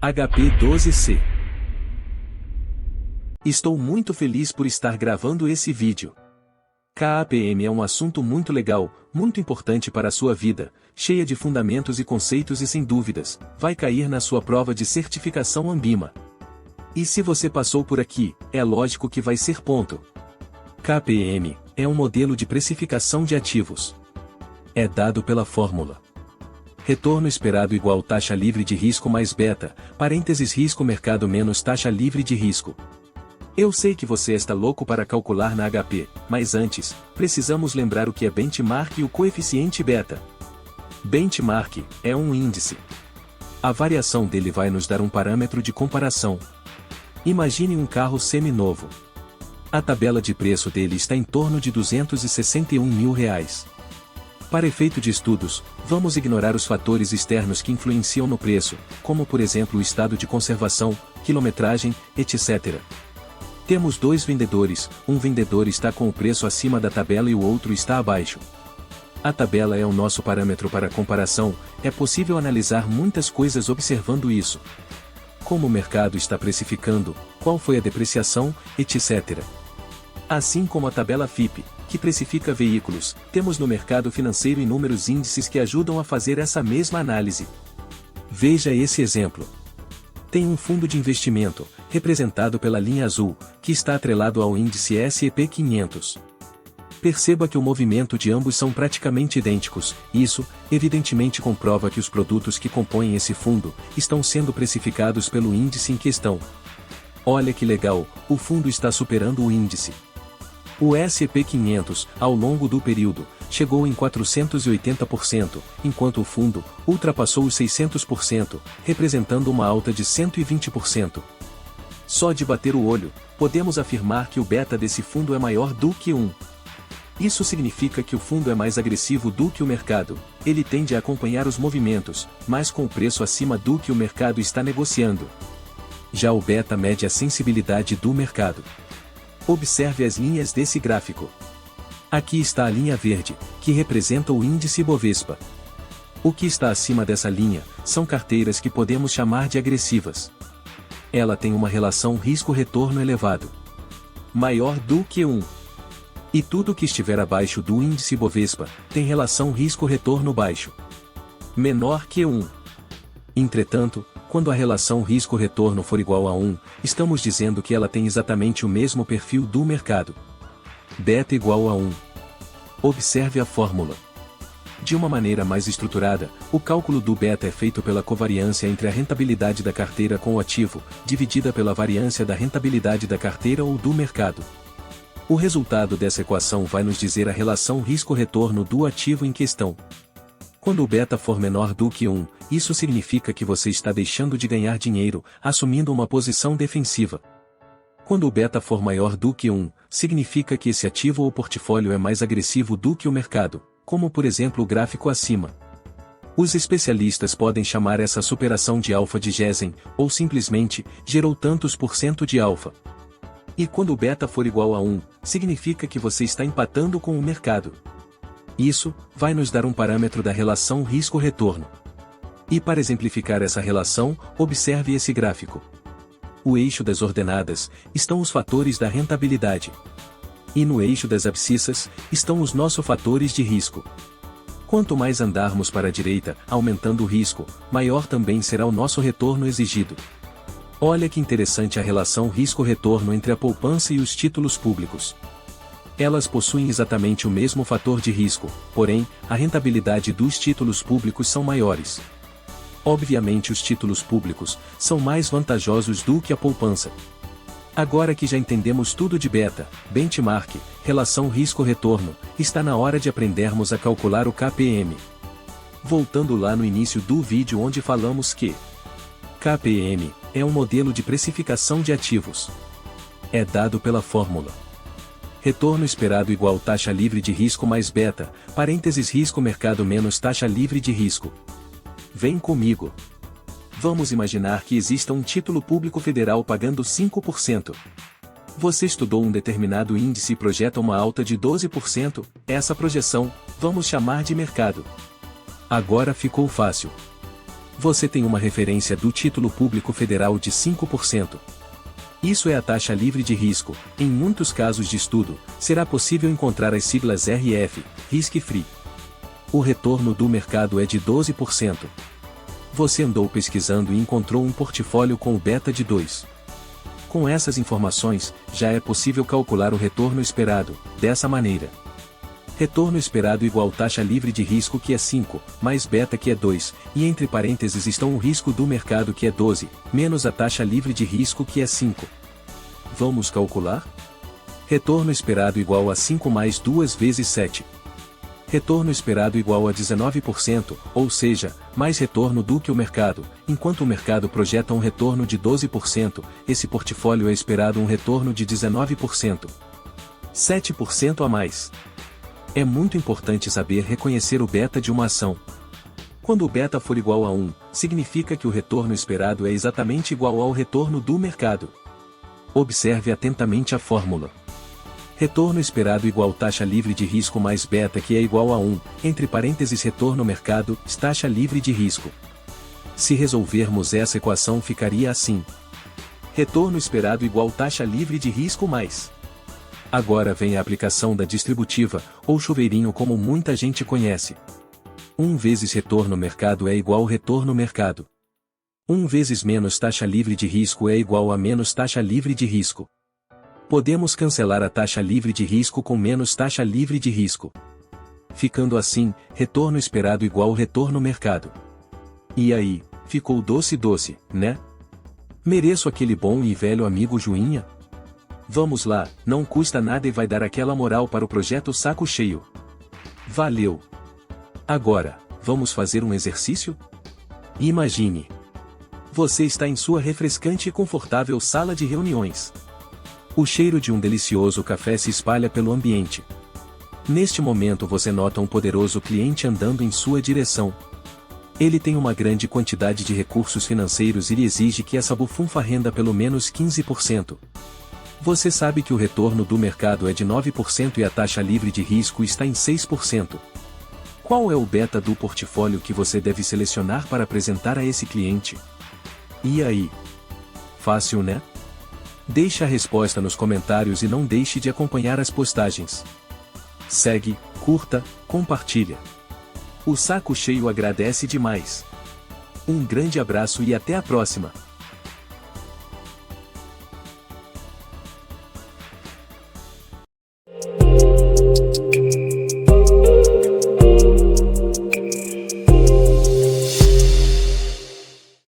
HP12C. Estou muito feliz por estar gravando esse vídeo. KAPM é um assunto muito legal, muito importante para a sua vida, cheia de fundamentos e conceitos e sem dúvidas, vai cair na sua prova de certificação Anbima. E se você passou por aqui, é lógico que vai ser ponto. KPM é um modelo de precificação de ativos. É dado pela fórmula retorno esperado igual taxa livre de risco mais beta, parênteses risco mercado menos taxa livre de risco. Eu sei que você está louco para calcular na HP, mas antes, precisamos lembrar o que é benchmark e o coeficiente beta. Benchmark é um índice. A variação dele vai nos dar um parâmetro de comparação. Imagine um carro seminovo. A tabela de preço dele está em torno de R$261 mil. Para efeito de estudos, vamos ignorar os fatores externos que influenciam no preço, como por exemplo o estado de conservação, quilometragem, etc. Temos dois vendedores, um vendedor está com o preço acima da tabela e o outro está abaixo. A tabela é o nosso parâmetro para comparação, é possível analisar muitas coisas observando isso. Como o mercado está precificando, qual foi a depreciação, etc. Assim como a tabela FIPE, que precifica veículos, temos no mercado financeiro inúmeros índices que ajudam a fazer essa mesma análise. Veja esse exemplo. Tem um fundo de investimento, representado pela linha azul, que está atrelado ao índice S&P 500. Perceba que o movimento de ambos são praticamente idênticos, isso, evidentemente comprova que os produtos que compõem esse fundo, estão sendo precificados pelo índice em questão. Olha que legal, o fundo está superando o índice. O S&P 500, ao longo do período, chegou em 480%, enquanto o fundo ultrapassou os 600%, representando uma alta de 120%. Só de bater o olho, podemos afirmar que o beta desse fundo é maior do que 1. Isso significa que o fundo é mais agressivo do que o mercado, ele tende a acompanhar os movimentos, mas com o preço acima do que o mercado está negociando. Já o beta mede a sensibilidade do mercado. Observe as linhas desse gráfico. Aqui está a linha verde, que representa o índice Bovespa. O que está acima dessa linha, são carteiras que podemos chamar de agressivas. Ela tem uma relação risco-retorno elevado. Maior do que 1. E tudo que estiver abaixo do índice Bovespa, tem relação risco-retorno baixo. Menor que 1. Entretanto, quando a relação risco-retorno for igual a 1, estamos dizendo que ela tem exatamente o mesmo perfil do mercado. Beta igual a 1. Observe a fórmula. De uma maneira mais estruturada, o cálculo do beta é feito pela covariância entre a rentabilidade da carteira com o ativo, dividida pela variância da rentabilidade da carteira ou do mercado. O resultado dessa equação vai nos dizer a relação risco-retorno do ativo em questão. Quando o beta for menor do que 1, isso significa que você está deixando de ganhar dinheiro, assumindo uma posição defensiva. Quando o beta for maior do que 1, significa que esse ativo ou portfólio é mais agressivo do que o mercado, como por exemplo o gráfico acima. Os especialistas podem chamar essa superação de alfa de Jessen, ou simplesmente, gerou tantos por cento de alfa. E quando o beta for igual a 1, significa que você está empatando com o mercado. Isso vai nos dar um parâmetro da relação risco-retorno. E para exemplificar essa relação, observe esse gráfico. O eixo das ordenadas estão os fatores da rentabilidade. E no eixo das abscissas estão os nossos fatores de risco. Quanto mais andarmos para a direita, aumentando o risco, maior também será o nosso retorno exigido. Olha que interessante a relação risco-retorno entre a poupança e os títulos públicos. Elas possuem exatamente o mesmo fator de risco, porém, a rentabilidade dos títulos públicos são maiores. Obviamente os títulos públicos são mais vantajosos do que a poupança. Agora que já entendemos tudo de beta, benchmark, relação risco-retorno, está na hora de aprendermos a calcular o KPM. Voltando lá no início do vídeo onde falamos que KPM é um modelo de precificação de ativos. É dado pela fórmula retorno esperado igual taxa livre de risco mais beta, parênteses risco mercado menos taxa livre de risco. Vem comigo. Vamos imaginar que exista um título público federal pagando 5%. Você estudou um determinado índice e projeta uma alta de 12%, essa projeção, vamos chamar de mercado. Agora ficou fácil. Você tem uma referência do título público federal de 5%. Isso é a taxa livre de risco. Em muitos casos de estudo, será possível encontrar as siglas RF, Risk Free. O retorno do mercado é de 12%. Você andou pesquisando e encontrou um portfólio com o beta de 2. Com essas informações, já é possível calcular o retorno esperado, dessa maneira. Retorno esperado igual taxa livre de risco que é 5, mais beta que é 2, e entre parênteses estão o risco do mercado que é 12, menos a taxa livre de risco que é 5. Vamos calcular? Retorno esperado igual a 5 mais 2 vezes 7. Retorno esperado igual a 19%, ou seja, mais retorno do que o mercado. Enquanto o mercado projeta um retorno de 12%, esse portfólio é esperado um retorno de 19%. 7% a mais. É muito importante saber reconhecer o beta de uma ação. Quando o beta for igual a 1, significa que o retorno esperado é exatamente igual ao retorno do mercado. Observe atentamente a fórmula. Retorno esperado igual taxa livre de risco mais beta que é igual a 1, entre parênteses retorno mercado, taxa livre de risco. Se resolvermos essa equação ficaria assim. Retorno esperado igual taxa livre de risco mais. Agora vem a aplicação da distributiva, ou chuveirinho como muita gente conhece. 1 vezes retorno mercado é igual retorno mercado. 1 vezes menos taxa livre de risco é igual a menos taxa livre de risco. Podemos cancelar a taxa livre de risco com menos taxa livre de risco. Ficando assim, retorno esperado igual retorno mercado. E aí, ficou doce, né? Mereço aquele bom e velho amigo Joinha? Vamos lá, não custa nada e vai dar aquela moral para o projeto Saco Cheio. Valeu! Agora, vamos fazer um exercício? Imagine. Você está em sua refrescante e confortável sala de reuniões. O cheiro de um delicioso café se espalha pelo ambiente. Neste momento você nota um poderoso cliente andando em sua direção. Ele tem uma grande quantidade de recursos financeiros e lhe exige que essa bufunfa renda pelo menos 15%. Você sabe que o retorno do mercado é de 9% e a taxa livre de risco está em 6%. Qual é o beta do portfólio que você deve selecionar para apresentar a esse cliente? E aí? Fácil, né? Deixe a resposta nos comentários e não deixe de acompanhar as postagens. Segue, curta, compartilha. O Saco Cheio agradece demais. Um grande abraço e até a próxima!